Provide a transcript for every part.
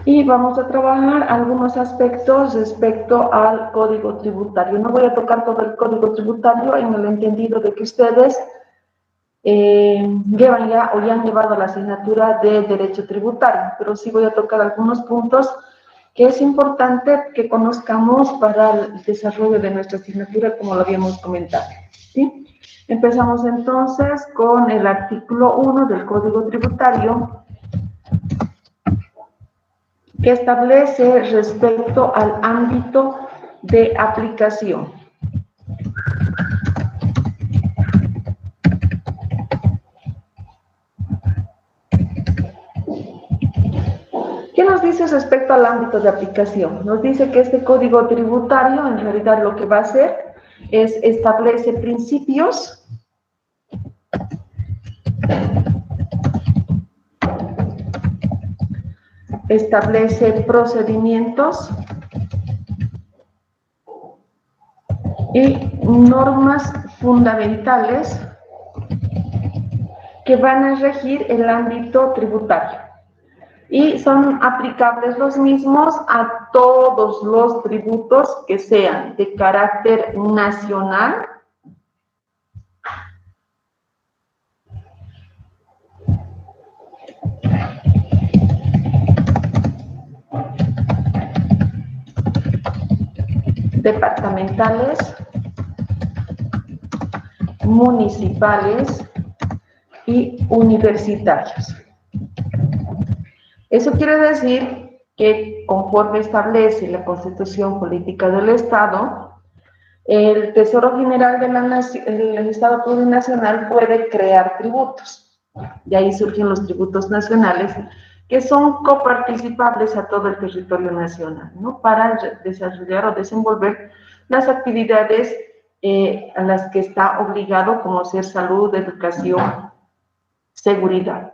Y vamos a trabajar algunos aspectos respecto al código tributario. No voy a tocar todo el código tributario en el entendido de que ustedes llevan ya o ya han llevado la asignatura de derecho tributario, pero sí voy a tocar algunos puntos que es importante que conozcamos para el desarrollo de nuestra asignatura, como lo habíamos comentado, ¿sí? Empezamos entonces con el artículo 1 del Código Tributario, que establece respecto al ámbito de aplicación. ¿Qué nos dice respecto al ámbito de aplicación? Nos dice que este código tributario, en realidad lo que va a hacer es establece principios establece procedimientos y normas fundamentales que van a regir el ámbito tributario. Y son aplicables los mismos a todos los tributos que sean de carácter nacional, departamentales, municipales y universitarios. Eso quiere decir que conforme establece la Constitución Política del Estado, el Tesoro General de la Nación, el Estado Plurinacional puede crear tributos. De ahí surgen los tributos nacionales, que son coparticipables a todo el territorio nacional, ¿no? Para desarrollar o desenvolver las actividades a las que está obligado, como ser salud, educación, seguridad.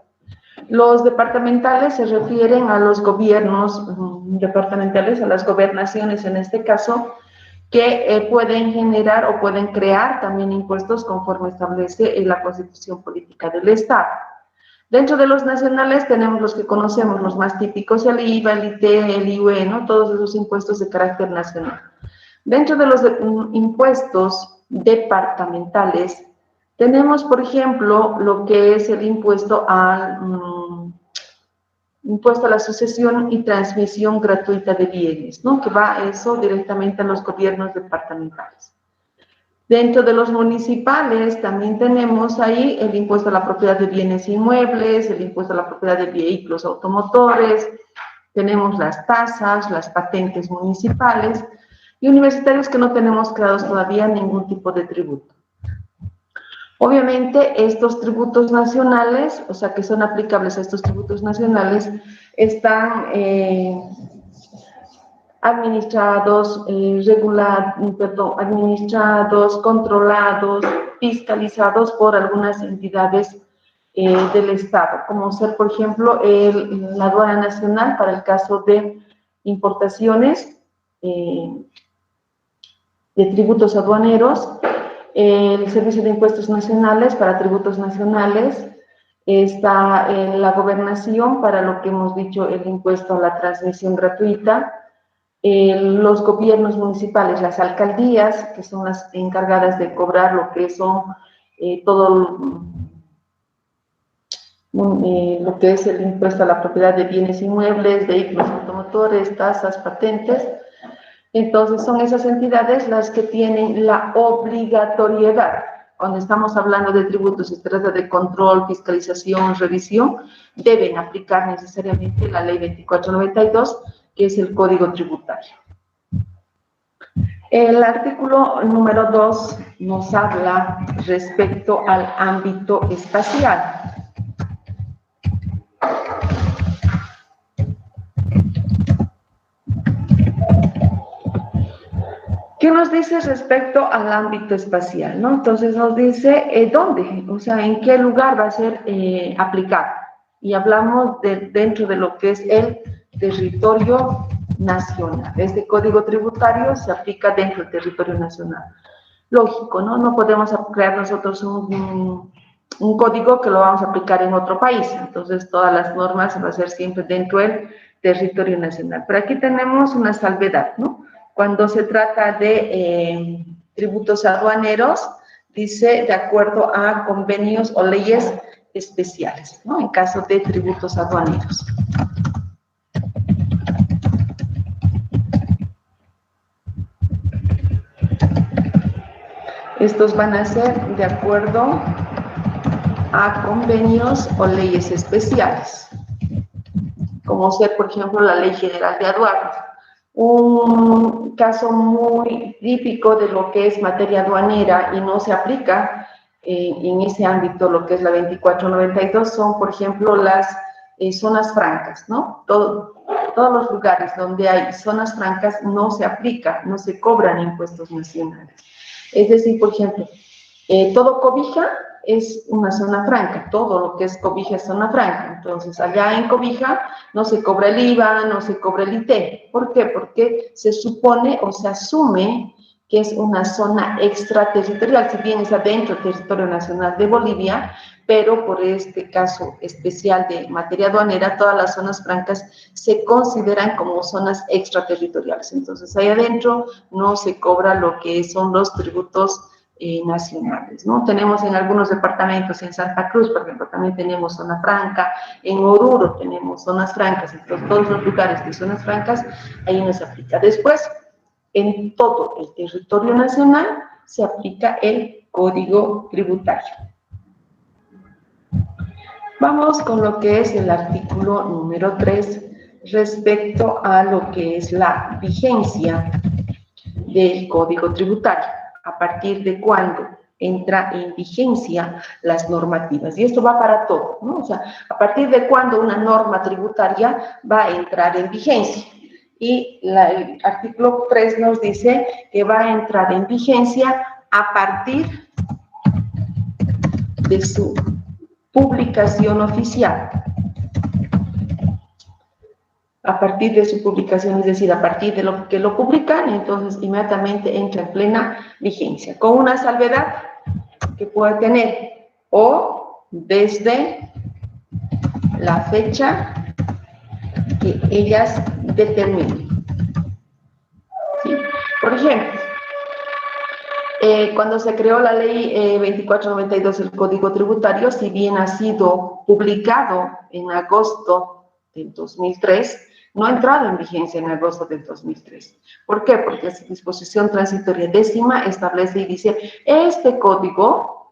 Los departamentales se refieren a los gobiernos departamentales, a las gobernaciones en este caso, que pueden generar o pueden crear también impuestos conforme establece la Constitución Política del Estado. Dentro de los nacionales tenemos los que conocemos, los más típicos, el IVA, el IT, el IUE, ¿no? Todos esos impuestos de carácter nacional. Dentro de los impuestos departamentales, tenemos, por ejemplo, lo que es el impuesto impuesto a la sucesión y transmisión gratuita de bienes, ¿no? Que va eso directamente a los gobiernos departamentales. Dentro de los municipales también tenemos ahí el impuesto a la propiedad de bienes inmuebles, el impuesto a la propiedad de vehículos automotores, tenemos las tasas, las patentes municipales y universitarios que no tenemos creados todavía ningún tipo de tributo. Obviamente, estos tributos nacionales, o sea, que son aplicables a estos tributos nacionales, están administrados, administrados, controlados, fiscalizados por algunas entidades del Estado, como ser, por ejemplo, la aduana nacional para el caso de importaciones de tributos aduaneros, el Servicio de Impuestos Nacionales para tributos nacionales, está la gobernación para lo que hemos dicho, el impuesto a la transmisión gratuita, los gobiernos municipales, las alcaldías, que son las encargadas de cobrar lo que son todo lo que es el impuesto a la propiedad de bienes inmuebles, vehículos automotores, tasas, patentes. Entonces, son esas entidades las que tienen la obligatoriedad. Cuando estamos hablando de tributos, se trata de control, fiscalización, revisión, deben aplicar necesariamente la Ley 2492, que es el Código Tributario. El artículo número 2 nos habla respecto al ámbito espacial. ¿Qué nos dice respecto al ámbito espacial, ¿no? Entonces nos dice dónde, o sea, en qué lugar va a ser aplicado. Y hablamos dentro de lo que es el territorio nacional. Este código tributario se aplica dentro del territorio nacional. Lógico, ¿no? No podemos crear nosotros un código que lo vamos a aplicar en otro país. Entonces, todas las normas van a ser siempre dentro del territorio nacional. Pero aquí tenemos una salvedad, ¿no? Cuando se trata de tributos aduaneros, dice de acuerdo a convenios o leyes especiales, ¿no? En caso de tributos aduaneros. Estos van a ser de acuerdo a convenios o leyes especiales, como ser, por ejemplo, la Ley General de Aduanas. Un caso muy típico de lo que es materia aduanera y no se aplica en ese ámbito, lo que es la 2492, son, por ejemplo, las zonas francas, ¿no? Todos los lugares donde hay zonas francas no se aplica, no se cobran impuestos nacionales. Es decir, por ejemplo, todo Cobija es una zona franca, todo lo que es Cobija es zona franca. Entonces, allá en Cobija no se cobra el IVA, no se cobra el IT. ¿Por qué? Porque se supone o se asume que es una zona extraterritorial, si bien es adentro del territorio nacional de Bolivia, pero por este caso especial de materia aduanera, todas las zonas francas se consideran como zonas extraterritoriales. Entonces, ahí adentro no se cobra lo que son los tributos nacionales, ¿no? Tenemos en algunos departamentos, en Santa Cruz, por ejemplo, también tenemos zona franca, en Oruro tenemos zonas francas, entonces todos los lugares de zonas francas, ahí no se aplica. Después, en todo el territorio nacional se aplica el Código Tributario. Vamos con lo que es el artículo número 3 respecto a lo que es la vigencia del Código Tributario. A partir de cuándo entra en vigencia las normativas. Y esto va para todo, ¿no? O sea, a partir de cuándo una norma tributaria va a entrar en vigencia. Y el artículo 3 nos dice que va a entrar en vigencia a partir de su publicación oficial. A partir de su publicación, es decir, a partir de lo que lo publican, entonces inmediatamente entra en plena vigencia, con una salvedad que puede tener o desde la fecha que ellas determinen. ¿Sí? Por ejemplo, cuando se creó la ley 2492, el Código Tributario, si bien ha sido publicado en agosto del 2003, no ha entrado en vigencia en agosto del 2003. ¿Por qué? Porque esa disposición transitoria 10ª establece y dice, este código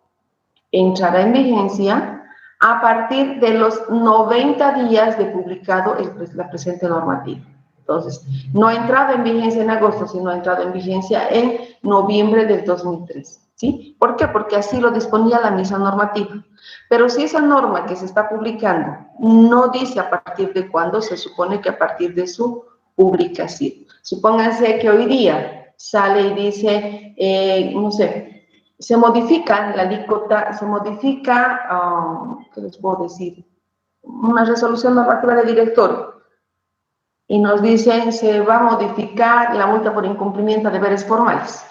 entrará en vigencia a partir de los 90 días de publicado la presente normativa. Entonces, no ha entrado en vigencia en agosto, sino ha entrado en vigencia en noviembre del 2003. ¿Sí? ¿Por qué? Porque así lo disponía la misma normativa. Pero si esa norma que se está publicando no dice a partir de cuándo, se supone que a partir de su publicación. Supónganse que hoy día sale y dice, no sé, se modifica la alícuota, se modifica, ¿qué les puedo decir? Una resolución normativa de directorio. Y nos dicen, se va a modificar la multa por incumplimiento de deberes formales,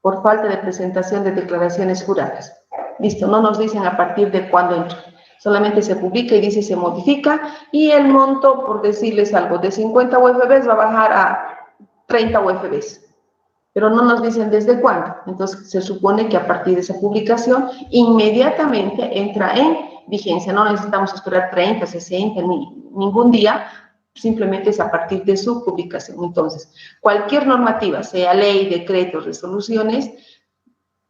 por falta de presentación de declaraciones juradas. Listo, no nos dicen a partir de cuándo entra. Solamente se publica y dice se modifica y el monto, por decirles algo, de 50 UFBs va a bajar a 30 UFBs. Pero no nos dicen desde cuándo. Entonces, se supone que a partir de esa publicación, inmediatamente entra en vigencia. No necesitamos esperar 30, 60, ningún día, simplemente es a partir de su publicación. Entonces, cualquier normativa, sea ley, decretos, resoluciones,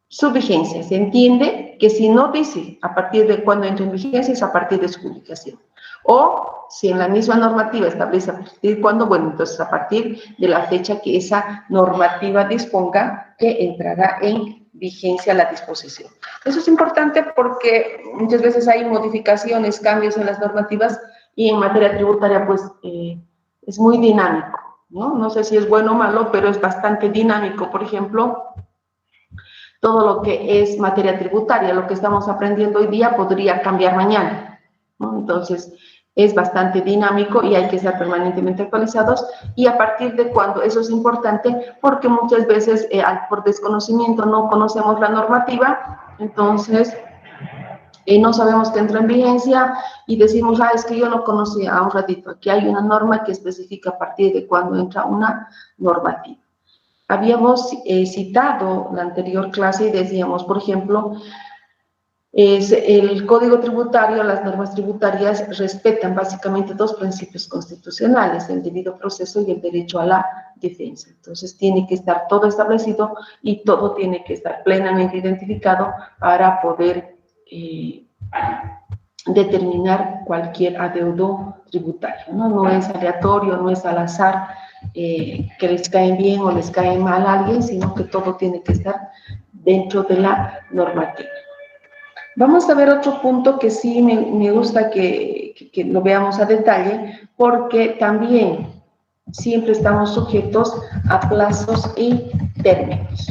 su vigencia, se entiende que si no dice a partir de cuándo entra en vigencia, es a partir de su publicación. O si en la misma normativa establece a partir de cuándo, bueno, entonces a partir de la fecha que esa normativa disponga que entrará en vigencia la disposición. Eso es importante porque muchas veces hay modificaciones, cambios en las normativas y en materia tributaria pues es muy dinámico, ¿no? No sé si es bueno o malo, pero es bastante dinámico. Por ejemplo, todo lo que es materia tributaria, lo que estamos aprendiendo hoy día podría cambiar mañana, ¿no? Entonces, es bastante dinámico y hay que estar permanentemente actualizados. Y a partir de cuándo, eso es importante porque muchas veces por desconocimiento no conocemos la normativa, entonces no sabemos que entra en vigencia y decimos, es que yo no conocía, un ratito, aquí hay una norma que especifica a partir de cuándo entra una normativa. Habíamos citado la anterior clase y decíamos, por ejemplo, el Código Tributario, las normas tributarias respetan básicamente dos principios constitucionales, el debido proceso y el derecho a la defensa. Entonces, tiene que estar todo establecido y todo tiene que estar plenamente identificado para poder determinar cualquier adeudo tributario, ¿no? No es aleatorio, no es al azar que les cae bien o les cae mal a alguien, sino que todo tiene que estar dentro de la normativa. Vamos a ver otro punto que sí me gusta que lo veamos a detalle, porque también siempre estamos sujetos a plazos y términos.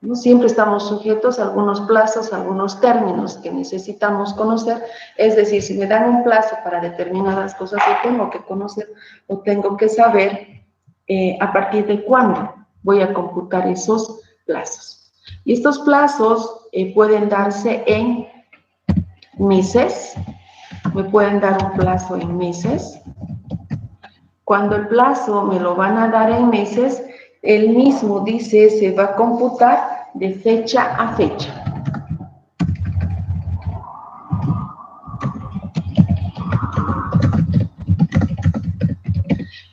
¿No? Siempre estamos sujetos a algunos plazos, a algunos términos que necesitamos conocer. Es decir, si me dan un plazo para determinadas cosas, yo tengo que conocer o tengo que saber a partir de cuándo voy a computar esos plazos. Y estos plazos pueden darse en meses, me pueden dar un plazo en meses. Cuando el plazo me lo van a dar en meses, el mismo dice se va a computar de fecha a fecha.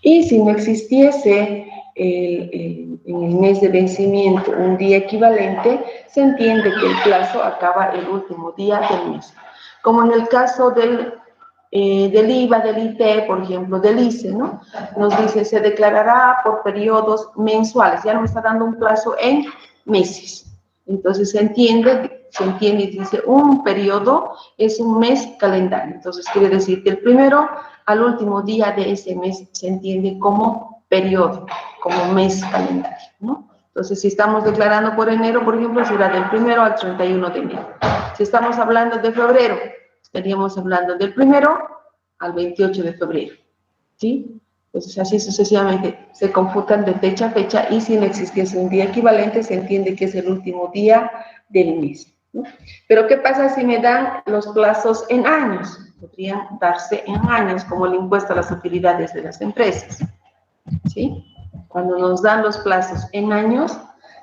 Y si no existiese en el mes de vencimiento un día equivalente, se entiende que el plazo acaba el último día del mes. Como en el caso del IVA, del IT, por ejemplo, del ICE, ¿no? Nos dice, se declarará por periodos mensuales, ya no me está dando un plazo en meses. Entonces se entiende y dice, un periodo es un mes calendario. Entonces quiere decir que el primero al último día de ese mes se entiende como periodo, como mes calendario, ¿no? Entonces, si estamos declarando por enero, por ejemplo, será del 1 al 31 de enero. Si estamos hablando de febrero, estaríamos hablando del 1 al 28 de febrero, ¿sí? Entonces, así sucesivamente se computan de fecha a fecha y si no existiese un día equivalente, se entiende que es el último día del mes, ¿no? Pero, ¿qué pasa si me dan los plazos en años? Podrían darse en años, como el impuesto a las utilidades de las empresas, ¿sí? Cuando nos dan los plazos en años,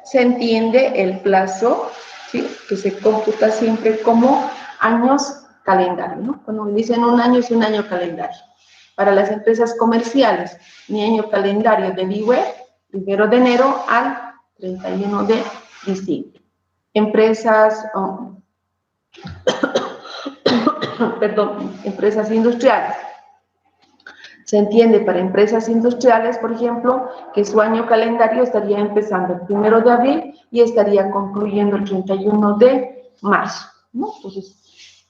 se entiende el plazo, ¿sí? Que se computa siempre como años calendario, ¿no? Cuando me dicen un año, es un año calendario. Para las empresas comerciales, mi año calendario del IVE, 1 de enero al 31 de diciembre. Empresas, empresas industriales. Se entiende para empresas industriales, por ejemplo, que su año calendario estaría empezando el 1 de abril y estaría concluyendo el 31 de marzo, ¿no? Entonces,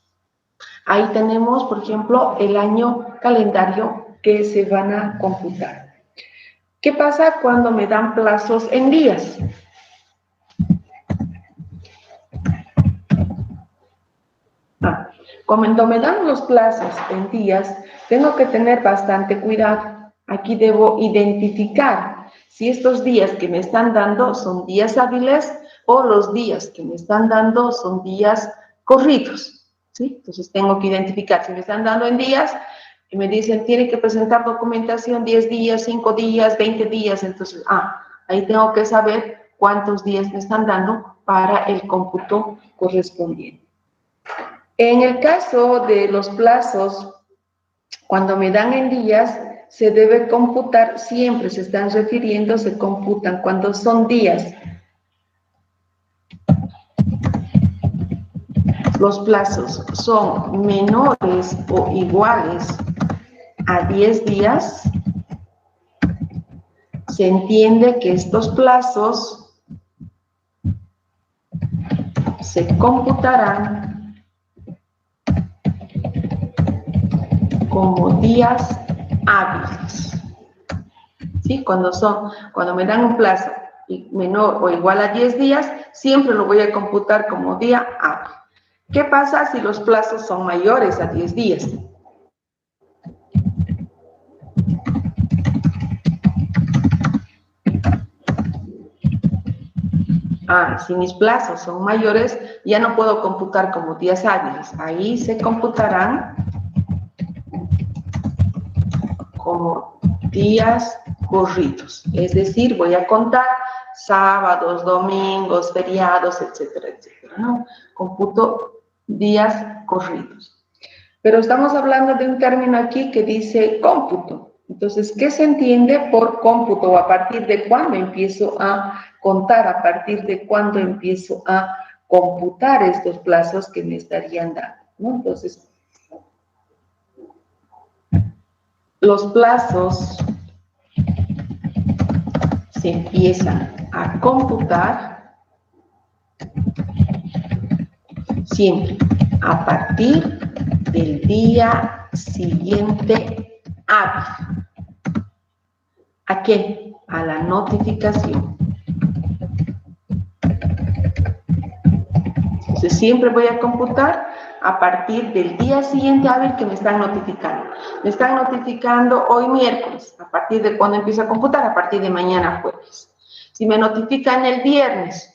ahí tenemos, por ejemplo, el año calendario que se van a computar. ¿Qué pasa cuando me dan plazos en días? Cuando me dan los plazos en días, tengo que tener bastante cuidado. Aquí debo identificar si estos días que me están dando son días hábiles o los días que me están dando son días corridos, ¿sí? Entonces tengo que identificar si me están dando en días y me dicen tiene que presentar documentación 10 días, 5 días, 20 días, entonces, ahí tengo que saber cuántos días me están dando para el cómputo correspondiente. En el caso de los plazos, cuando me dan en días, se debe computar, siempre se están refiriendo, se computan cuando son días. Los plazos son menores o iguales a 10 días, se entiende que estos plazos se computarán como días hábiles, ¿sí? Cuando me dan un plazo menor o igual a 10 días, siempre lo voy a computar como día hábil. ¿Qué pasa si los plazos son mayores a 10 días? Si mis plazos son mayores, ya no puedo computar como días hábiles. Ahí se computarán como días corridos. Es decir, voy a contar sábados, domingos, feriados, etcétera, etcétera, ¿no? Computo días corridos. Pero estamos hablando de un término aquí que dice cómputo. Entonces, ¿qué se entiende por cómputo? ¿A partir de cuándo empiezo a contar? ¿A partir de cuándo empiezo a computar estos plazos que me estarían dando, ¿no? Entonces, los plazos se empiezan a computar siempre a partir del día siguiente hábil. ¿A qué? A la notificación. Entonces, siempre voy a computar a partir del día siguiente hábil que me están notificando. Me están notificando hoy miércoles. ¿A partir de cuándo empiezo a computar? A partir de mañana jueves. Si me notifican el viernes,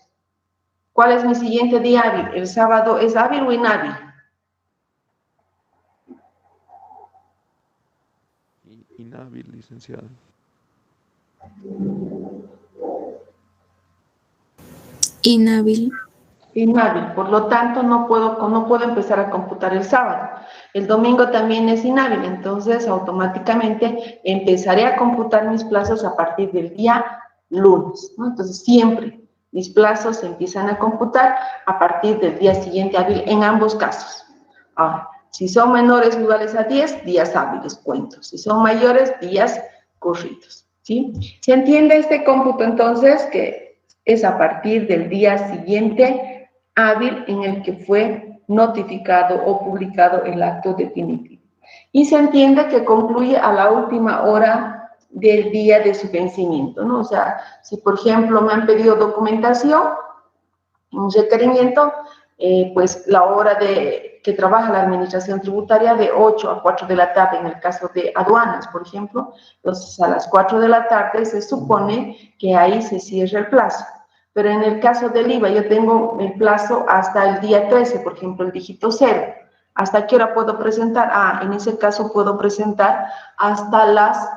¿cuál es mi siguiente día hábil? ¿El sábado es hábil o inhábil? Inhábil, licenciada. Inhábil. Inhábil, por lo tanto no puedo empezar a computar el sábado. El domingo también es inhábil, entonces automáticamente empezaré a computar mis plazos a partir del día lunes, ¿no? Entonces siempre mis plazos se empiezan a computar a partir del día siguiente hábil en ambos casos. Ahora, si son menores o iguales a 10, días hábiles cuento. Si son mayores, días corridos, ¿sí? ¿Se entiende este cómputo entonces que es a partir del día siguiente hábil en el que fue notificado o publicado el acto definitivo? Y se entiende que concluye a la última hora del día de su vencimiento, ¿no? O sea, si por ejemplo me han pedido documentación, un requerimiento, pues la hora que trabaja la administración tributaria de 8 a 4 de la tarde, en el caso de aduanas, por ejemplo, entonces a las 4 de la tarde se supone que ahí se cierra el plazo. Pero en el caso del IVA, yo tengo el plazo hasta el día 13, por ejemplo, el dígito 0. ¿Hasta qué hora puedo presentar? En ese caso puedo presentar hasta las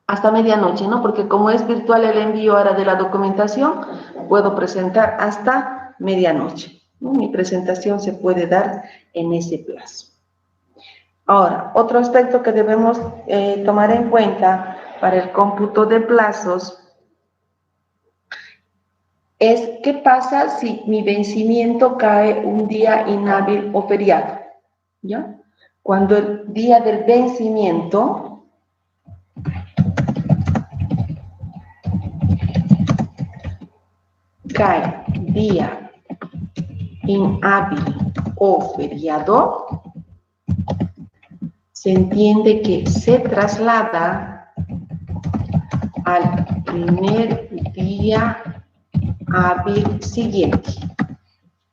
hasta medianoche, ¿no? Porque como es virtual el envío ahora de la documentación, puedo presentar hasta medianoche, ¿no? Mi presentación se puede dar en ese plazo. Ahora, otro aspecto que debemos tomar en cuenta para el cómputo de plazos es qué pasa si mi vencimiento cae un día inhábil o feriado, ¿ya? Cuando el día del vencimiento cae día inhábil o feriado, se entiende que se traslada al primer día hábil siguiente,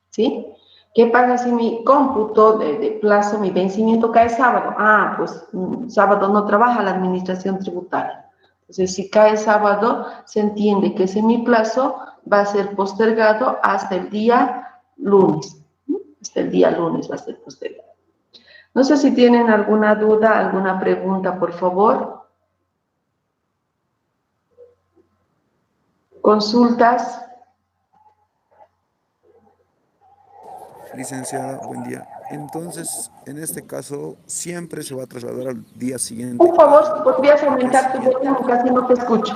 ¿sí? ¿Qué pasa si mi cómputo de plazo, mi vencimiento cae sábado? Pues sábado no trabaja la administración tributaria. Entonces, si cae sábado, se entiende que ese mi plazo va a ser postergado hasta el día lunes. Hasta el día lunes va a ser postergado. No sé si tienen alguna duda, alguna pregunta, por favor. ¿Consultas? Licenciada, buen día. Entonces, en este caso, siempre se va a trasladar al día siguiente. Por favor, si podrías aumentar tu volumen, casi no te escucho.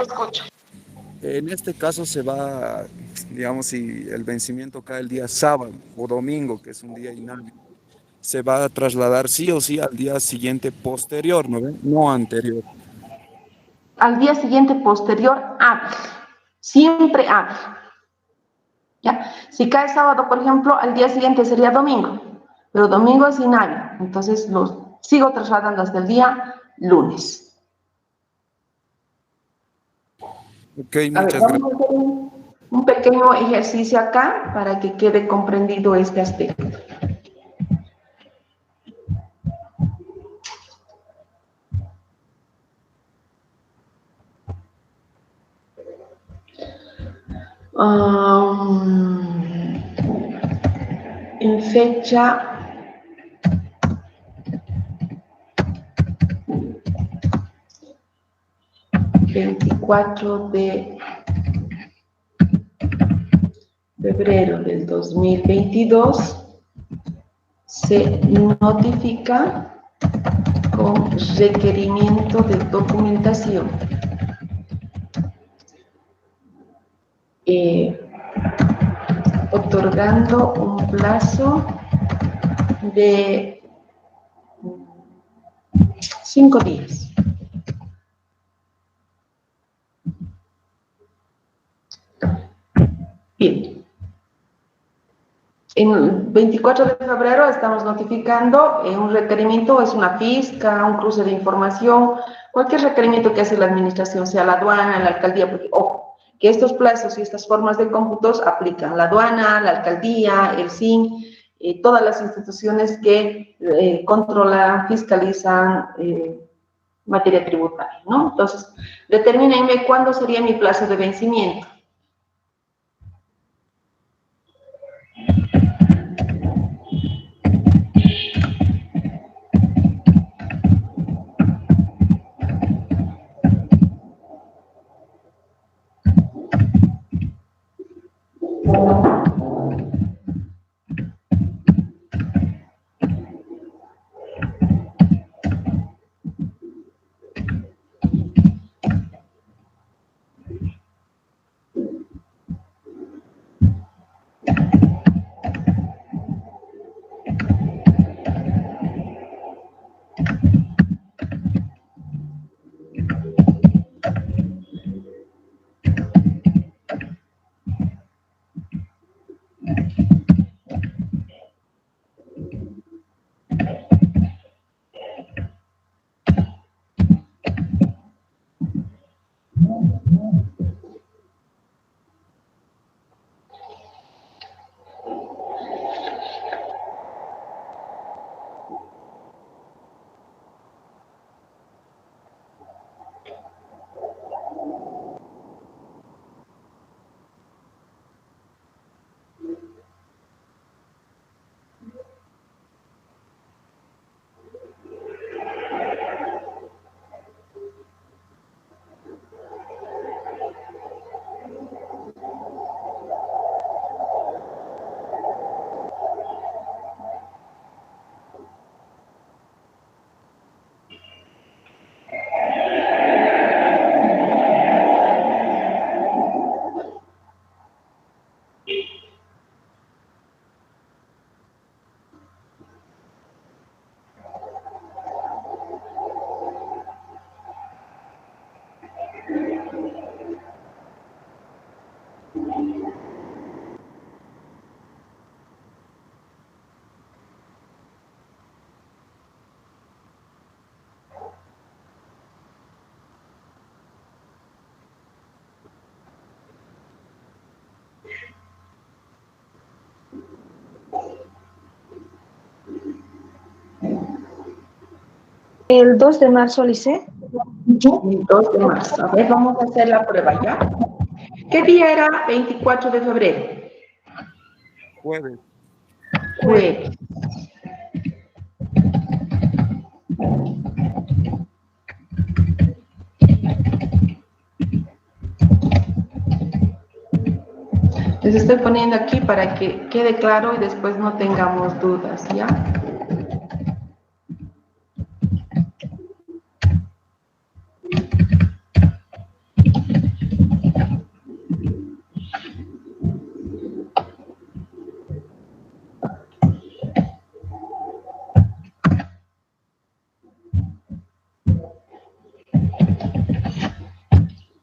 En este caso se va, digamos, si el vencimiento cae el día sábado o domingo, que es un día inhábil, se va a trasladar sí o sí al día siguiente posterior, ¿no ve? No anterior. Al día siguiente posterior hábil, siempre hábil. ¿Ya? Si cae sábado, por ejemplo, al día siguiente sería domingo, pero domingo es inhábil, entonces los sigo trasladando hasta el día lunes. Ok, A ver, muchas vamos gracias. a hacer un pequeño ejercicio acá para que quede comprendido este aspecto. En fecha 24 de febrero del 2022 se notifica con requerimiento de documentación otorgando un plazo de 5 días. Bien. En el 24 de febrero estamos notificando un requerimiento, es una fisca, un cruce de información, cualquier requerimiento que hace la administración, sea la aduana, la alcaldía, porque, ojo, que estos plazos y estas formas de cómputos aplican la aduana, la alcaldía, el SIN, todas las instituciones que controlan, fiscalizan materia tributaria, ¿no? Entonces, determínenme cuándo sería mi plazo de vencimiento. El 2 de marzo, Lice. El 2 de marzo. A ver, vamos a hacer la prueba ya. ¿Qué día era 24 de febrero? Jueves. Jueves. Les estoy poniendo aquí para que quede claro y después no tengamos dudas, ¿ya?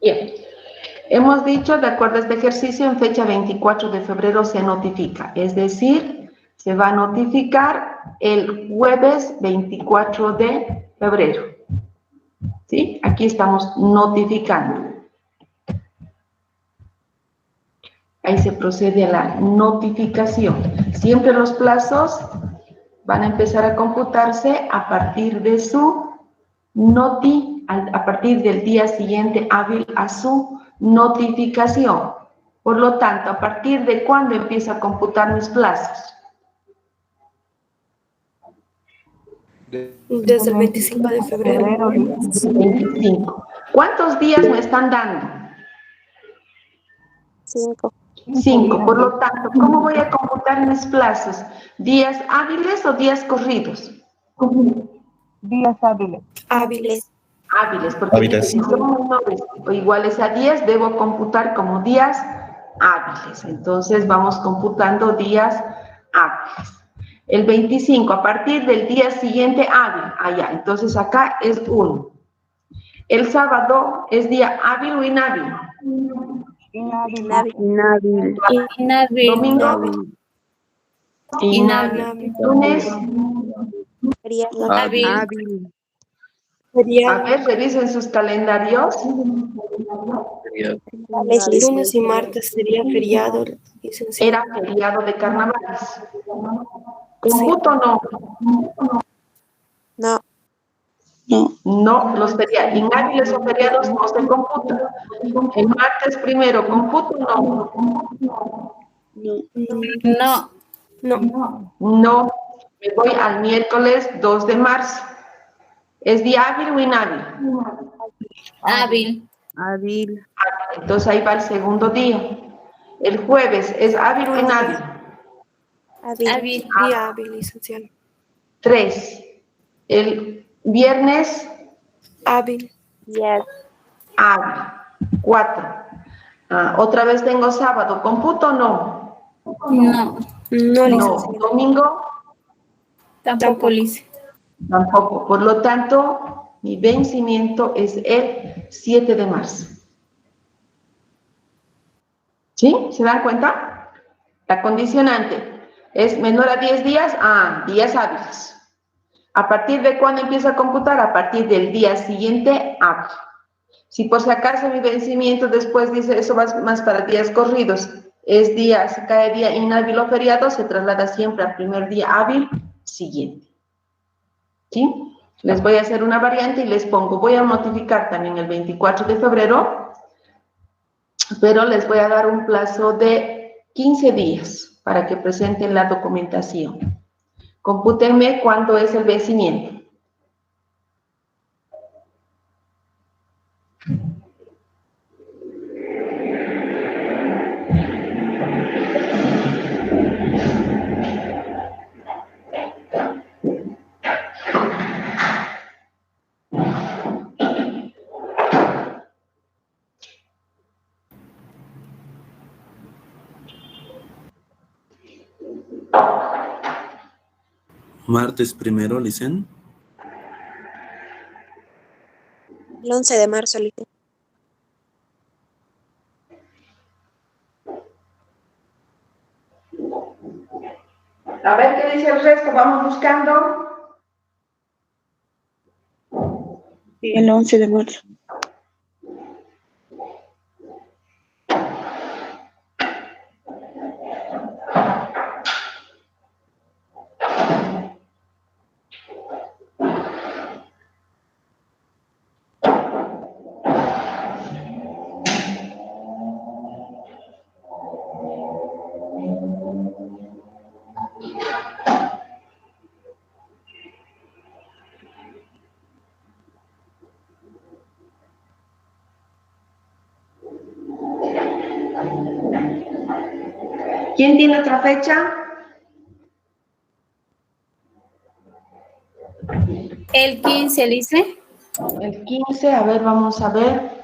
Bien. Hemos dicho, de acuerdo a este ejercicio, en fecha 24 de febrero se notifica, es decir, se va a notificar el jueves 24 de febrero. ¿Sí? Aquí estamos notificando. Ahí se procede a la notificación. Siempre los plazos van a empezar a computarse a partir de su a partir del día siguiente hábil a su notificación. Por lo tanto, ¿a partir de cuándo empiezo a computar mis plazos? Desde el 25 de febrero. 25. ¿Cuántos días me están dando? 5. 5. Por lo tanto, ¿cómo voy a computar mis plazos? ¿Días hábiles o días corridos? Días hábiles. Hábiles. Hábiles, porque Hábiles. si son menores o iguales a 10, debo computar como días hábiles. Entonces, vamos computando días hábiles. El 25, a partir del día siguiente hábil, allá. Entonces, acá es 1. El sábado es día hábil o inhábil. Inhábil. Domingo. Inhábil. Lunes. Feriado. Hábil. A ver, revisen sus calendarios. Lunes y martes sería feriado, licenciado. Era feriado de carnavales. ¿Computo o no? No. No, los feriados, inhábiles o feriados no se computan. El martes primero, ¿computo o no? No, me voy al miércoles 2 de marzo. ¿Es día hábil o inhábil? Hábil. Hábil. Entonces ahí va el segundo día. El jueves, ¿es hábil o inhábil? Hábil. Día hábil, licenciado. 3. El viernes, Hábil. Yes. hábil. 4. Otra vez tengo sábado, ¿computo o no? No. No, No. licenciado. Domingo, Tampoco lice. tampoco. Por lo tanto, mi vencimiento es el 7 de marzo. ¿Sí? ¿Se dan cuenta? La condicionante es menor a 10 días, días hábiles. ¿A partir de cuándo empieza a computar? A partir del día siguiente hábil. Si por si acaso mi vencimiento después dice eso va más para días corridos, es día, si cae día inhábil o feriado, se traslada siempre al primer día hábil siguiente. ¿Sí? Les voy a hacer una variante y les pongo, voy a notificar también el 24 de febrero, pero les voy a dar un plazo de 15 días para que presenten la documentación. Compútenme cuánto es el vencimiento. Martes primero, Licen. El 11 de marzo, licenciado. A ver qué dice el resto, vamos buscando. El 11 de marzo. ¿Quién tiene otra fecha? El 15, lice. El 15, a ver, vamos a ver.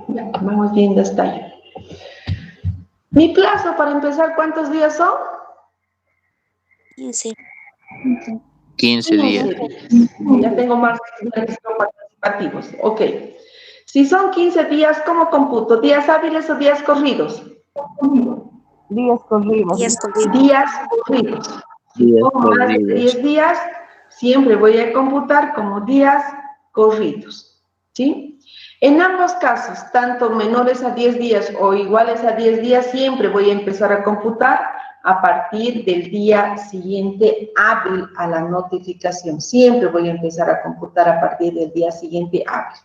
Ya, vamos viendo hasta ahí. Mi plazo para empezar, ¿cuántos días son? 15. 15 días. 15 días. Ya tengo más registros participativos. Ok. Si son 15 días, ¿cómo computo? ¿Días hábiles o días corridos? Días corridos. 10 corridos. Días corridos. Si Días son más de corridos. 10 días, siempre voy a computar como días corridos. ¿Sí? En ambos casos, tanto menores a 10 días o iguales a 10 días, siempre voy a empezar a computar a partir del día siguiente hábil a la notificación. Siempre voy a empezar a computar a partir del día siguiente hábil.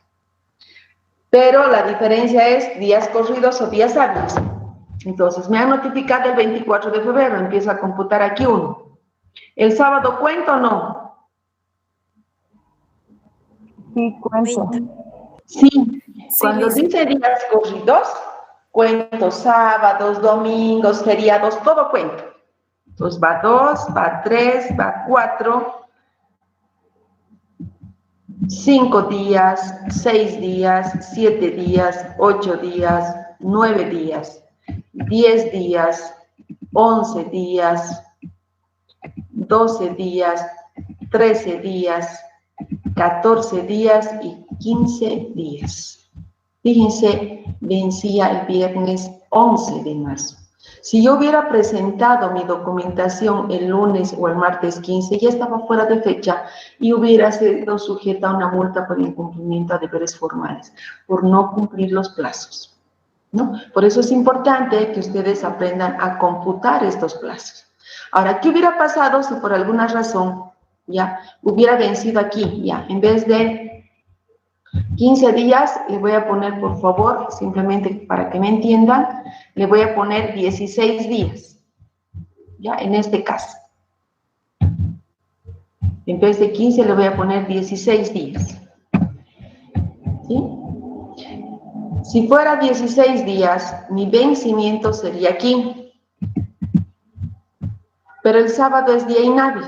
Pero la diferencia es días corridos o días hábiles. Entonces, me han notificado el 24 de febrero, empiezo a computar aquí uno. ¿El sábado cuento o no? Sí, cuento. Sí, cuando dice días corridos, cuento sábados, domingos, feriados, todo cuento. Entonces va 2, va 3, va 4, 5 días, 6 días, 7 días, 8 días, 9 días, 10 días, 11 días, 12 días, 13 días, 14 días y 15 días. Fíjense, vencía el viernes 11 de marzo. Si yo hubiera presentado mi documentación el lunes o el martes 15, ya estaba fuera de fecha y hubiera sido sujeta a una multa por incumplimiento a deberes formales, por no cumplir los plazos, ¿no? Por eso es importante que ustedes aprendan a computar estos plazos. Ahora, ¿qué hubiera pasado si por alguna razón ya hubiera vencido aquí? Ya, en vez de 15 días, le voy a poner, por favor, simplemente para que me entiendan, le voy a poner 16 días, ya, en este caso. En vez de 15, le voy a poner 16 días. ¿Sí? Si fuera 16 días, mi vencimiento sería aquí. Pero el sábado es día inhábil.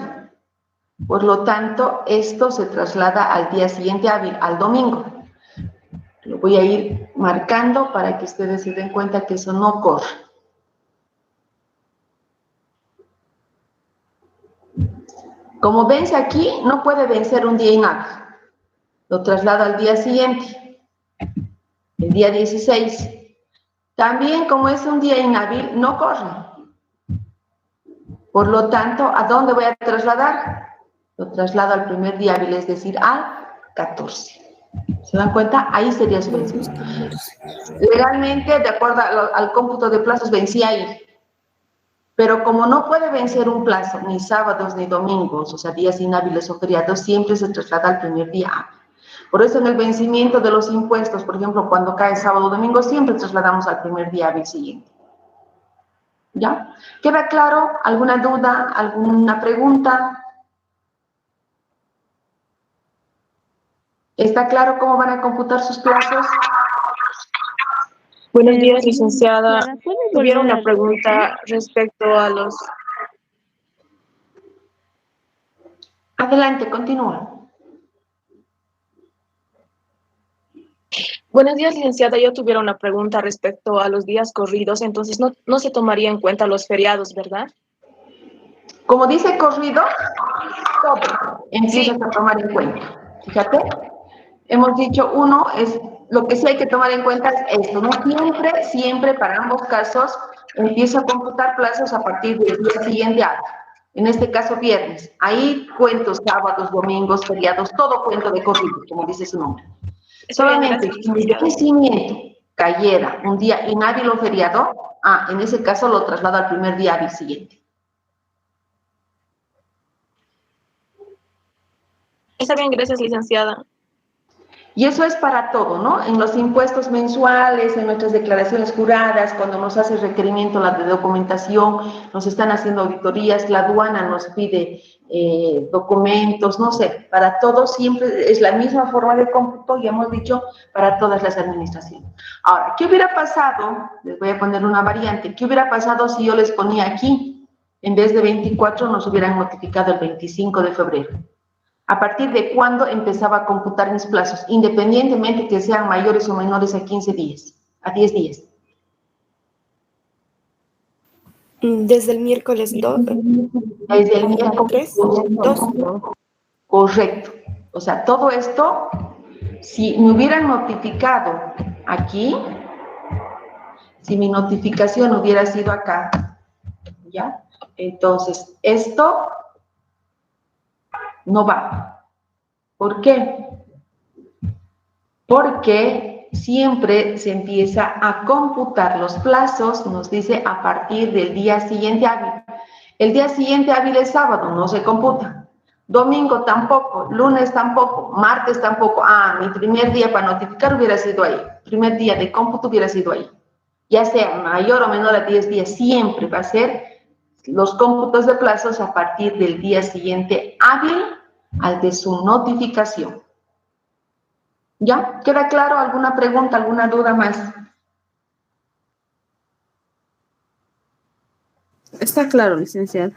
Por lo tanto, esto se traslada al día siguiente hábil, al domingo. Lo voy a ir marcando para que ustedes se den cuenta que eso no corre. Como vence aquí, no puede vencer un día inhábil. Lo traslado al día siguiente, el día 16. También, como es un día inhábil, no corre. Por lo tanto, ¿a dónde voy a trasladar? Lo traslado al primer día hábil, es decir, al 14. ¿Se dan cuenta? Ahí sería su vencimiento. Legalmente, de acuerdo al cómputo de plazos, vencía ahí. Pero como no puede vencer un plazo, ni sábados ni domingos, o sea, días inhábiles o feriados, siempre se traslada al primer día hábil. Por eso en el vencimiento de los impuestos, por ejemplo, cuando cae sábado o domingo, siempre trasladamos al primer día hábil siguiente. ¿Ya? ¿Queda claro? ¿Alguna duda? ¿Alguna pregunta? ¿Está claro cómo van a computar sus plazos? Buenos días, licenciada. ¿Puede Tuviera volver a una pregunta respecto a los... Adelante, continúa. Buenos días, licenciada. Yo tuviera una pregunta respecto a los días corridos, entonces no se tomaría en cuenta los feriados, ¿verdad? Como dice corrido, todo empiezas a tomar en cuenta. Fíjate, hemos dicho uno, es lo que sí hay que tomar en cuenta es esto, ¿no? Siempre, para ambos casos, empiezo a computar plazos a partir del día siguiente hábil. En este caso, viernes. Ahí cuento sábados, domingos, feriados, todo cuento de corrido, como dice su nombre. Solamente si mi vencimiento cayera un día inhábil o feriado, en ese caso lo traslado al primer día hábil siguiente. Está bien, gracias, licenciada. Y eso es para todo, ¿no? En los impuestos mensuales, en nuestras declaraciones juradas, cuando nos hace requerimiento la de documentación, nos están haciendo auditorías, la aduana nos pide documentos, no sé, para todo siempre es la misma forma de cómputo, ya hemos dicho, para todas las administraciones. Ahora, ¿qué hubiera pasado? Les voy a poner una variante. ¿Qué hubiera pasado si yo les ponía aquí? En vez de 24, nos hubieran notificado el 25 de febrero. ¿A partir de cuándo empezaba a computar mis plazos? Independientemente que sean mayores o menores a 15 días, a 10 días. Desde el miércoles 2. Desde el miércoles 2. Correcto. O sea, todo esto, si me hubieran notificado aquí, si mi notificación hubiera sido acá, ¿ya? Entonces, esto no va. ¿Por qué? Porque siempre se empieza a computar los plazos, nos dice a partir del día siguiente hábil. El día siguiente hábil es sábado, no se computa. Domingo tampoco, lunes tampoco, martes tampoco. Mi primer día para notificar hubiera sido ahí. Primer día de cómputo hubiera sido ahí. Ya sea mayor o menor a 10 días, siempre va a ser los cómputos de plazos a partir del día siguiente hábil al de su notificación. ¿Ya? ¿Queda claro? ¿Alguna pregunta, alguna duda más? Está claro, licenciada.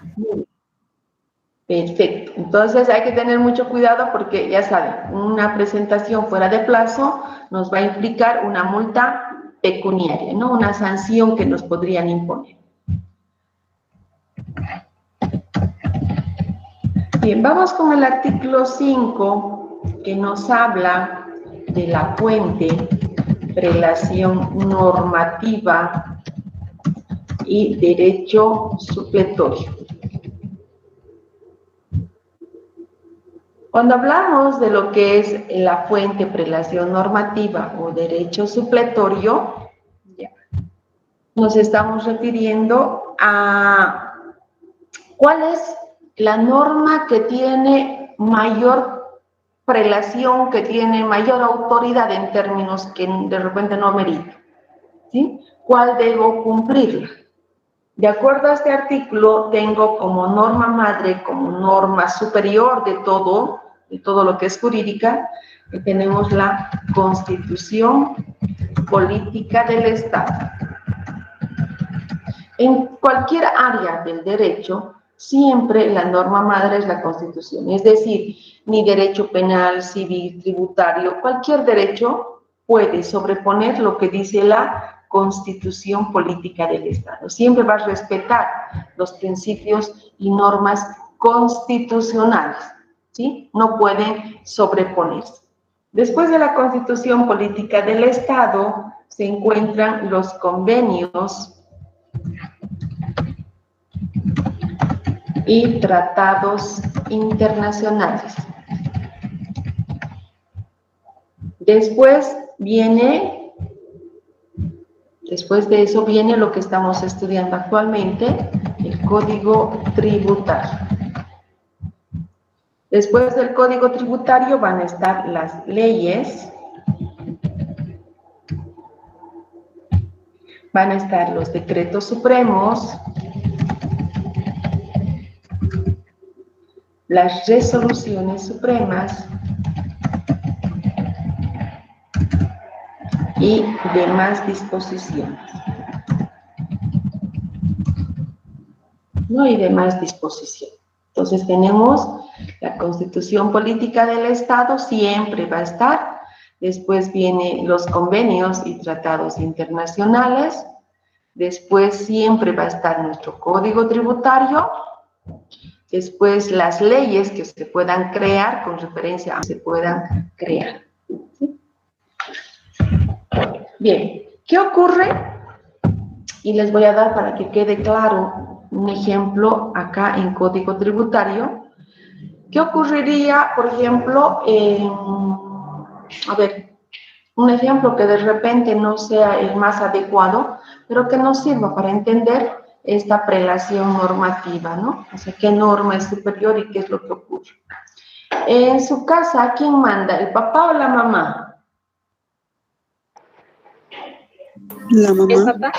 Perfecto. Entonces hay que tener mucho cuidado porque ya saben, una presentación fuera de plazo nos va a implicar una multa pecuniaria, ¿no? Una sanción que nos podrían imponer. Bien, vamos con el artículo 5 que nos habla de la fuente, relación normativa y derecho supletorio. Cuando hablamos de lo que es la fuente, prelación normativa o derecho supletorio, nos estamos refiriendo a cuál es la norma que tiene mayor prelación, que tiene mayor autoridad en términos que de repente no merito, ¿sí? ¿Cuál debo cumplirla? De acuerdo a este artículo, tengo como norma madre, como norma superior de todo lo que es jurídica, tenemos la Constitución Política del Estado. En cualquier área del derecho, siempre la norma madre es la Constitución, es decir, ni derecho penal, civil, tributario, cualquier derecho puede sobreponer lo que dice la Constitución Política del Estado. Siempre va a respetar los principios y normas constitucionales, ¿sí? No pueden sobreponerse. Después de la Constitución Política del Estado se encuentran los convenios y tratados internacionales. Después de eso viene lo que estamos estudiando actualmente, el Código Tributario. Después del Código Tributario van a estar las leyes, van a estar los decretos supremos, las resoluciones supremas y demás disposiciones. No hay demás disposiciones. Entonces tenemos la Constitución Política del Estado, siempre va a estar. Después vienen los convenios y tratados internacionales. Después siempre va a estar nuestro Código Tributario. Después las leyes que se puedan crear con referencia a que se puedan crear. ¿Sí? Bien, ¿qué ocurre? Y les voy a dar para que quede claro un ejemplo acá en Código Tributario. ¿Qué ocurriría, por ejemplo, un ejemplo que de repente no sea el más adecuado, pero que nos sirva para entender esta prelación normativa, ¿no? O sea, qué norma es superior y qué es lo que ocurre. En su casa, ¿quién manda? ¿El papá o la mamá? La mamá. ¿El papá?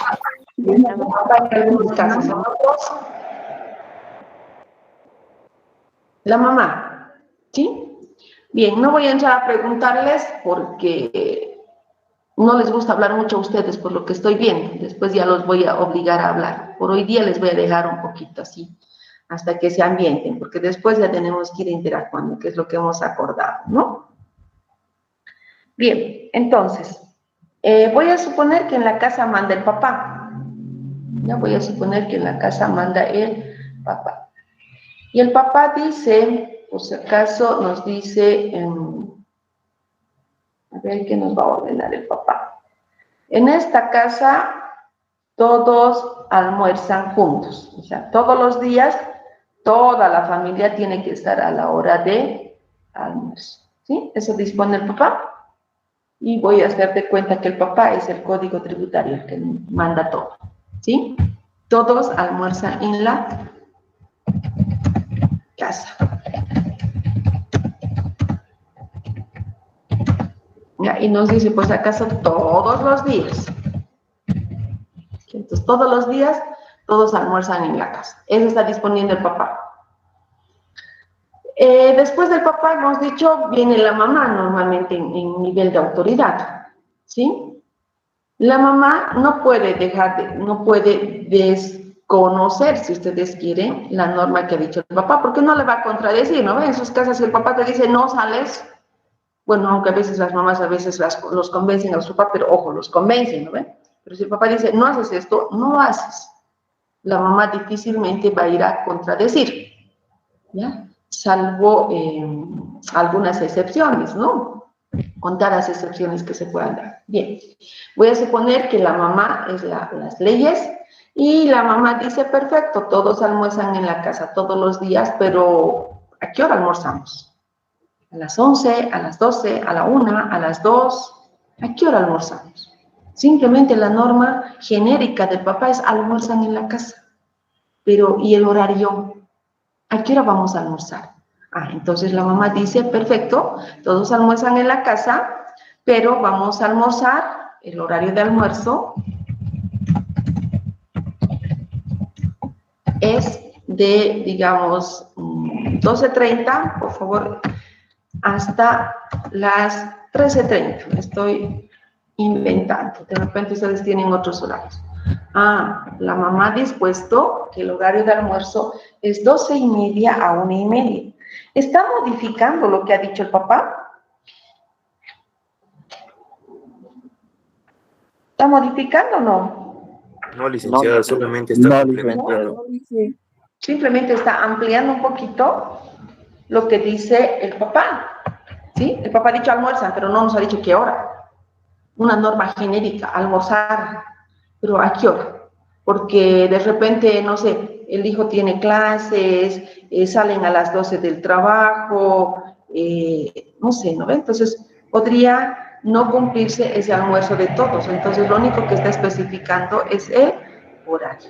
La mamá en algunos casos, en otros. La mamá, ¿sí? Bien, no voy a entrar a preguntarles porque no les gusta hablar mucho a ustedes por lo que estoy viendo. Después ya los voy a obligar a hablar. Por hoy día les voy a dejar un poquito así, hasta que se ambienten, porque después ya tenemos que ir interactuando, que es lo que hemos acordado, ¿no? Bien, entonces, voy a suponer que en la casa manda el papá. Ya voy a suponer que en la casa manda el papá. Y el papá dice, por si acaso nos dice, a ver qué nos va a ordenar el papá. En esta casa todos almuerzan juntos, o sea, todos los días toda la familia tiene que estar a la hora de almuerzo, ¿sí? Eso dispone el papá. Y voy a hacer de cuenta que el papá es el código tributario, el que manda todo, ¿sí? Todos almuerzan en la casa. ¿Ya? Y nos dice, pues acaso todos los días. Entonces, todos los días, todos almuerzan en la casa. Eso está disponiendo el papá. Después del papá, hemos dicho, viene la mamá normalmente en nivel de autoridad, ¿sí? La mamá no puede no puede desconocer, si ustedes quieren, la norma que ha dicho el papá, porque no le va a contradecir, ¿no? En sus casas, si el papá te dice, no sales, bueno, aunque a veces las mamás los convencen a su papá, pero ojo, los convencen, ¿no ven? Pero si el papá dice, no haces esto, no lo haces. La mamá difícilmente va a ir a contradecir, ¿ya? Salvo algunas excepciones, ¿no? Contadas excepciones que se puedan dar. Bien, voy a suponer que la mamá es las leyes y la mamá dice, perfecto, todos almuerzan en la casa todos los días, pero ¿a qué hora almorzamos? ¿A las 11, a las 12, a la 1, a las 2? ¿A qué hora almorzamos? Simplemente la norma genérica del papá es almuerzan en la casa. Pero, ¿y el horario? ¿A qué hora vamos a almorzar? Entonces la mamá dice, perfecto, todos almuerzan en la casa, pero vamos a almorzar, el horario de almuerzo es de, digamos, 12:30, por favor, hasta las 13:30. Estoy inventando, de repente ustedes tienen otros horarios. La mamá ha dispuesto que el horario de almuerzo es 12:30 a 1:30. ¿Está modificando lo que ha dicho el papá? ¿Está modificando o no? No, licenciada, solamente está complementando. Simplemente está ampliando un poquito lo que dice el papá, ¿sí? El papá ha dicho almuerzan, pero no nos ha dicho qué hora. Una norma genérica, almorzar, pero ¿a qué hora? Porque de repente, no sé, el hijo tiene clases, salen a las 12 del trabajo, no sé, ¿no ve? Entonces, podría no cumplirse ese almuerzo de todos. Entonces, lo único que está especificando es el horario.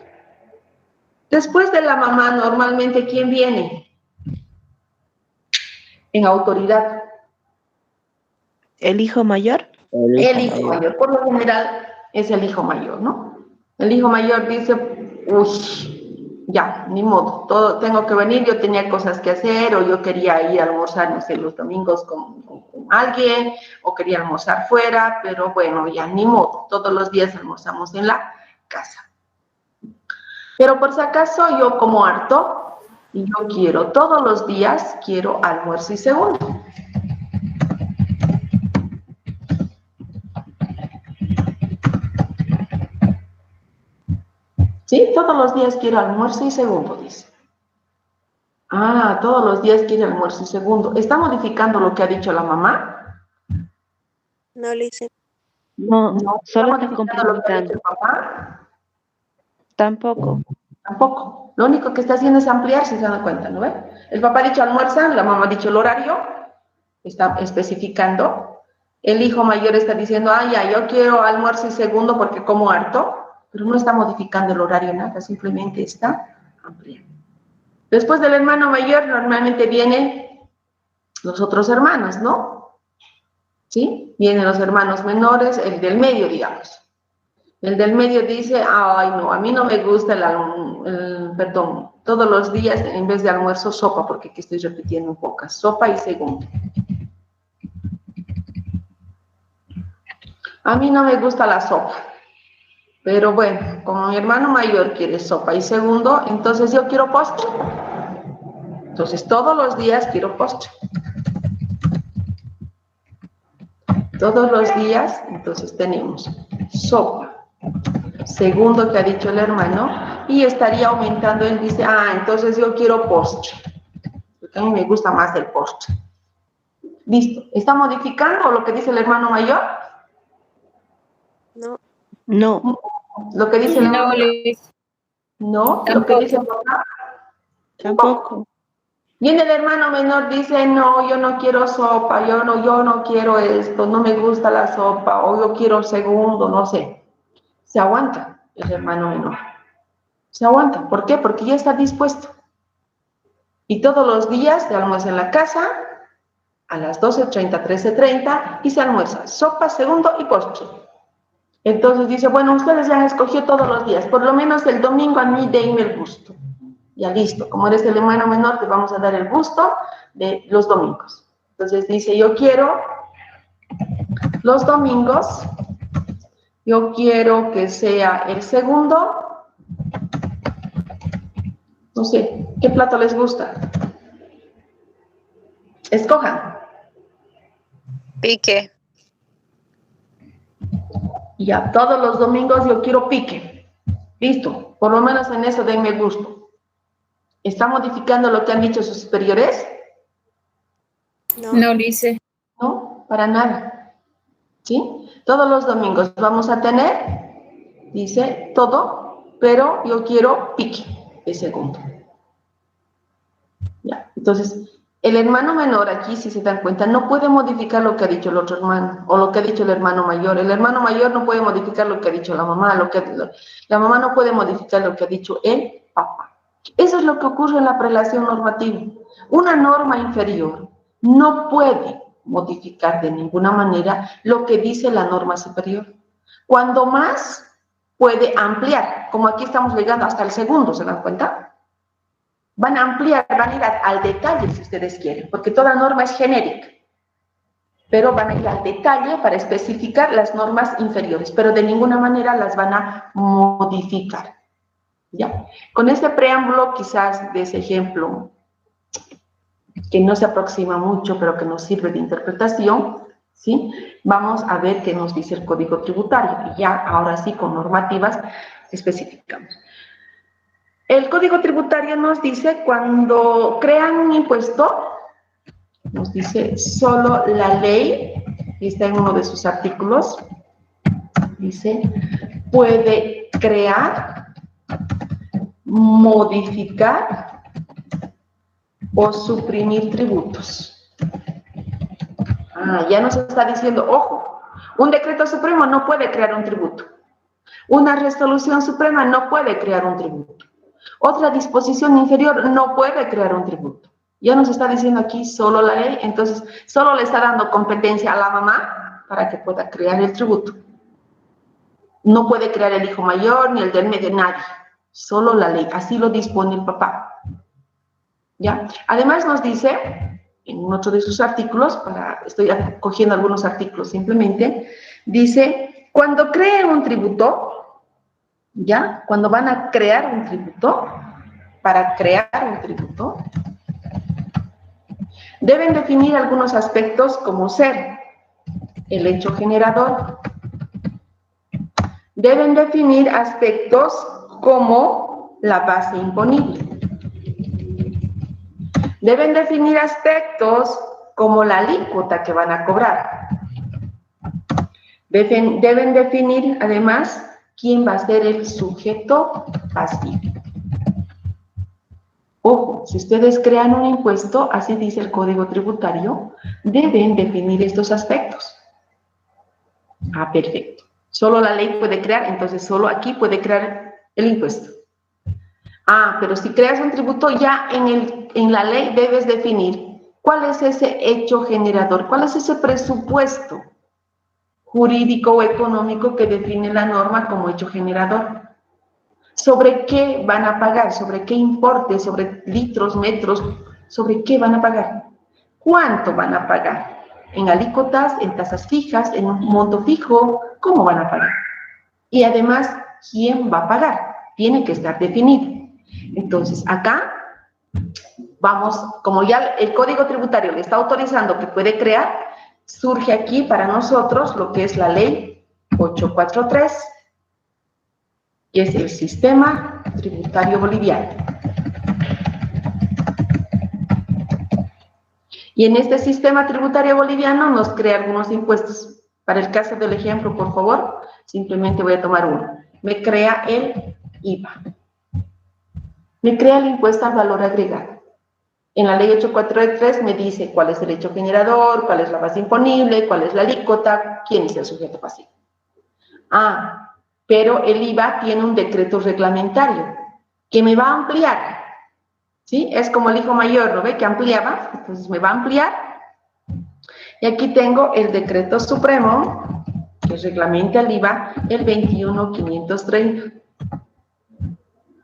Después de la mamá, normalmente, ¿quién viene? En autoridad. ¿El hijo mayor? El hijo mayor. Por lo general, es el hijo mayor, ¿no? El hijo mayor dice, uy, ya, ni modo, tengo que venir, yo tenía cosas que hacer, o yo quería ir a almorzar, no sé, los domingos con alguien, o quería almorzar fuera, pero bueno, ya, ni modo, todos los días almorzamos en la casa. Pero por si acaso yo como harto, y yo quiero, todos los días quiero almuerzo y segundo. Sí, todos los días quiero almuerzo y segundo, dice. Todos los días quiere almuerzo y segundo. ¿Está modificando lo que ha dicho la mamá? No, Lice. No, solo está complementando lo que ha dicho complementando. el papá. Tampoco. Tampoco. Lo único que está haciendo es ampliar, si se dan cuenta, ¿no ve? El papá ha dicho almuerzan, la mamá ha dicho el horario, está especificando. El hijo mayor está diciendo, ya, yo quiero almuerzo y segundo porque como harto, pero no está modificando el horario, nada, simplemente está ampliando. Después del hermano mayor, normalmente vienen los otros hermanos, ¿no? ¿Sí? Vienen los hermanos menores, el del medio, digamos. El del medio dice, ay, no, a mí no me gusta perdón, todos los días en vez de almuerzo, sopa, porque aquí estoy repitiendo un poco, sopa y segundo. A mí no me gusta la sopa, pero bueno, como mi hermano mayor quiere sopa y segundo, entonces yo quiero postre. Entonces todos los días quiero postre. Todos los días, entonces tenemos sopa, segundo que ha dicho el hermano, y estaría aumentando, él dice, entonces yo quiero postre. porque a mí me gusta más el postre. Listo. ¿Está modificando lo que dice el hermano mayor? No. No. ¿Lo que dice el hermano mayor? No. ¿Lo que dice el papá? Tampoco. Viene el hermano menor, dice, no, yo no quiero sopa, yo no quiero esto, no me gusta la sopa, o yo quiero segundo, no sé. Se aguanta el hermano menor. Se aguanta. ¿Por qué? Porque ya está dispuesto. Y todos los días se almuerza en la casa, a las 12:30, 13:30, y se almuerza sopa, segundo y postre. Entonces dice, bueno, ustedes ya han escogido todos los días, por lo menos el domingo a mí denme el gusto. Ya listo, como eres el hermano menor, te vamos a dar el gusto de los domingos. Entonces dice, yo quiero los domingos, yo quiero que sea el segundo, no sé, ¿qué plato les gusta? Escojan. Pique. Ya, todos los domingos yo quiero pique. Listo, por lo menos en eso denme gusto. ¿Está modificando lo que han dicho sus superiores? No, dice. No, para nada. ¿Sí? Todos los domingos vamos a tener, dice, todo, pero yo quiero pique de segundo. Ya, entonces, el hermano menor aquí, si se dan cuenta, no puede modificar lo que ha dicho el otro hermano, o lo que ha dicho el hermano mayor. El hermano mayor no puede modificar lo que ha dicho la mamá, la mamá no puede modificar lo que ha dicho el papá. Eso es lo que ocurre en la prelación normativa. Una norma inferior no puede modificar de ninguna manera lo que dice la norma superior. Cuando más, puede ampliar, como aquí estamos llegando hasta el segundo, ¿se dan cuenta? Van a ampliar, van a ir al detalle si ustedes quieren, porque toda norma es genérica, pero van a ir al detalle para especificar las normas inferiores, pero de ninguna manera las van a modificar. ¿Ya? Con este preámbulo, quizás de ese ejemplo, que no se aproxima mucho, pero que nos sirve de interpretación, ¿sí? Vamos a ver qué nos dice el Código Tributario, y ya ahora sí con normativas especificamos. El Código Tributario nos dice, cuando crean un impuesto, nos dice solo la ley, y está en uno de sus artículos, dice, puede crear, modificar o suprimir tributos. Ya nos está diciendo, ojo, un decreto supremo no puede crear un tributo. Una resolución suprema no puede crear un tributo. Otra disposición inferior no puede crear un tributo. Ya nos está diciendo aquí solo la ley, entonces solo le está dando competencia a la mamá para que pueda crear el tributo. No puede crear el hijo mayor ni el del medio, nadie. Solo la ley, así lo dispone el papá. ¿Ya? Además nos dice, en otro de sus artículos, estoy cogiendo algunos artículos simplemente, dice, cuando creen un tributo, ¿ya? Cuando van a crear un tributo, para crear un tributo, deben definir algunos aspectos como ser el hecho generador. Deben definir aspectos como la base imponible. Deben definir aspectos como la alícuota que van a cobrar. Deben definir, además, quién va a ser el sujeto pasivo. Ojo, si ustedes crean un impuesto, así dice el Código Tributario, deben definir estos aspectos. Perfecto. Solo la ley puede crear, entonces solo aquí puede crear el impuesto. Pero si creas un tributo, ya en la ley debes definir cuál es ese hecho generador, cuál es ese presupuesto jurídico o económico que define la norma como hecho generador. ¿Sobre qué van a pagar? ¿Sobre qué importe? ¿Sobre litros, metros? ¿Sobre qué van a pagar? ¿Cuánto van a pagar? ¿En alícuotas, en tasas fijas, en un monto fijo? ¿Cómo van a pagar? Y además, ¿quién va a pagar? Tiene que estar definido. Entonces, acá vamos, como ya el Código Tributario le está autorizando que puede crear, surge aquí para nosotros lo que es la Ley 843, que es el Sistema Tributario Boliviano. Y en este sistema tributario boliviano nos crea algunos impuestos. Para el caso del ejemplo, por favor, simplemente voy a tomar uno. Me crea el IVA. Me crea el impuesto al valor agregado. En la ley 843 me dice cuál es el hecho generador, cuál es la base imponible, cuál es la alícuota, quién es el sujeto pasivo. Ah, pero el IVA tiene un decreto reglamentario que me va a ampliar. ¿Sí? Es como el hijo mayor, ¿no ve? Que ampliaba, entonces me va a ampliar. Y aquí tengo el decreto supremo que reglamenta el IVA, el 21530,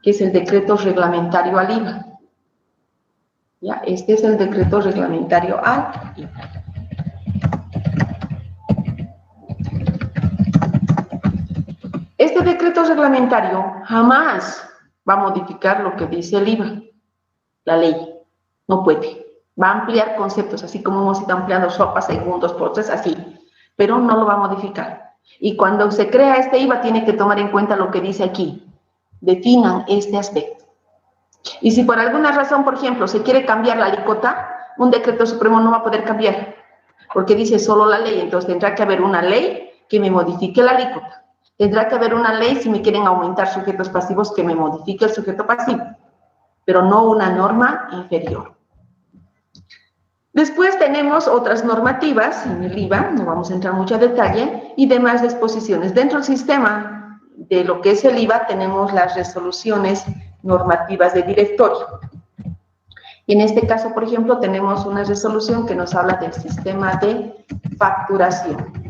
que es el decreto reglamentario al IVA. ¿Ya? Este es el decreto reglamentario al IVA. Este decreto reglamentario jamás va a modificar lo que dice el IVA. La ley no puede. Va a ampliar conceptos, así como hemos ido ampliando sopas, segundos, postres, así. Pero no lo va a modificar. Y cuando se crea este IVA, tiene que tomar en cuenta lo que dice aquí. Definan este aspecto. Y si por alguna razón, por ejemplo, se quiere cambiar la alícuota, un decreto supremo no va a poder cambiar. Porque dice solo la ley. Entonces tendrá que haber una ley que me modifique la alícuota. Tendrá que haber una ley si me quieren aumentar sujetos pasivos que me modifique el sujeto pasivo, pero no una norma inferior. Después tenemos otras normativas en el IVA, no vamos a entrar mucho a detalle, y demás disposiciones. Dentro del sistema de lo que es el IVA tenemos las resoluciones normativas de directorio. Y en este caso, por ejemplo, tenemos una resolución que nos habla del sistema de facturación.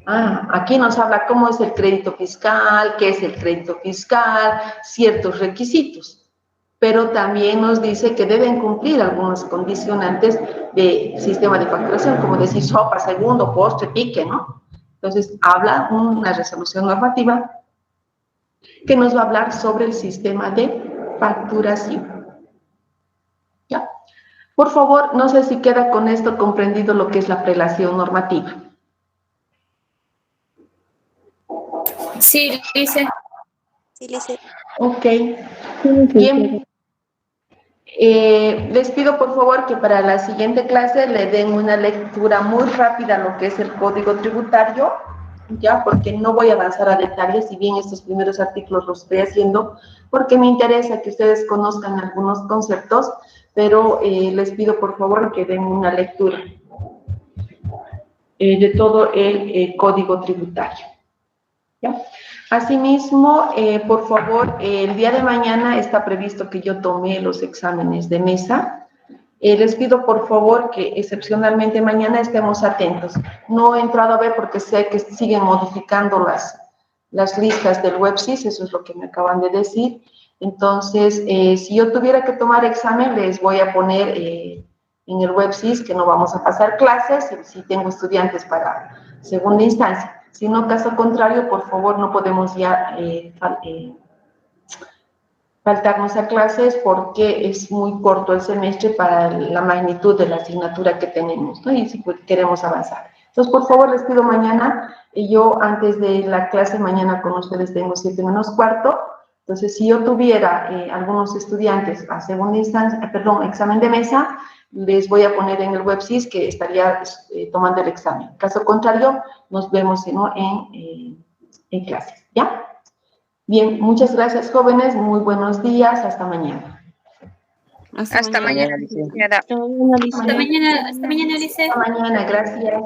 Aquí nos habla cómo es el crédito fiscal, qué es el crédito fiscal, ciertos requisitos. Pero también nos dice que deben cumplir algunos condicionantes de sistema de facturación, como decir sopa, segundo, postre, pique, ¿no? Entonces, habla una resolución normativa que nos va a hablar sobre el sistema de facturación. ¿Ya? Por favor, no sé si queda con esto comprendido lo que es la prelación normativa. Sí, dice. Sí, Lice. Ok. Bien. Les pido por favor que para la siguiente clase le den una lectura muy rápida a lo que es el código tributario, ya, porque no voy a avanzar a detalles, si bien estos primeros artículos los estoy haciendo, porque me interesa que ustedes conozcan algunos conceptos, pero les pido por favor que den una lectura de todo el código tributario. ¿Ya? Asimismo, por favor, el día de mañana está previsto que yo tome los exámenes de mesa. Les pido por favor que excepcionalmente mañana estemos atentos. No he entrado a ver porque sé que siguen modificando las listas del WebSys, eso es lo que me acaban de decir. Entonces, si yo tuviera que tomar examen, les voy a poner en el WebSys que no vamos a pasar clases, si tengo estudiantes para segunda instancia. Si no, caso contrario, por favor, no podemos ya faltarnos a clases porque es muy corto el semestre para la magnitud de la asignatura que tenemos, ¿no? Y si queremos avanzar. Entonces, por favor, les pido mañana, yo antes de la clase mañana con ustedes tengo 7:15. Entonces, si yo tuviera algunos estudiantes a segunda instancia, examen de mesa, les voy a poner en el WebSys que estaría tomando el examen. Caso contrario, nos vemos en clases, ¿ya? Bien, muchas gracias, jóvenes. Muy buenos días. Hasta mañana. Hasta mañana. Hasta mañana, Lice. Hasta mañana, Lice. Hasta mañana, gracias.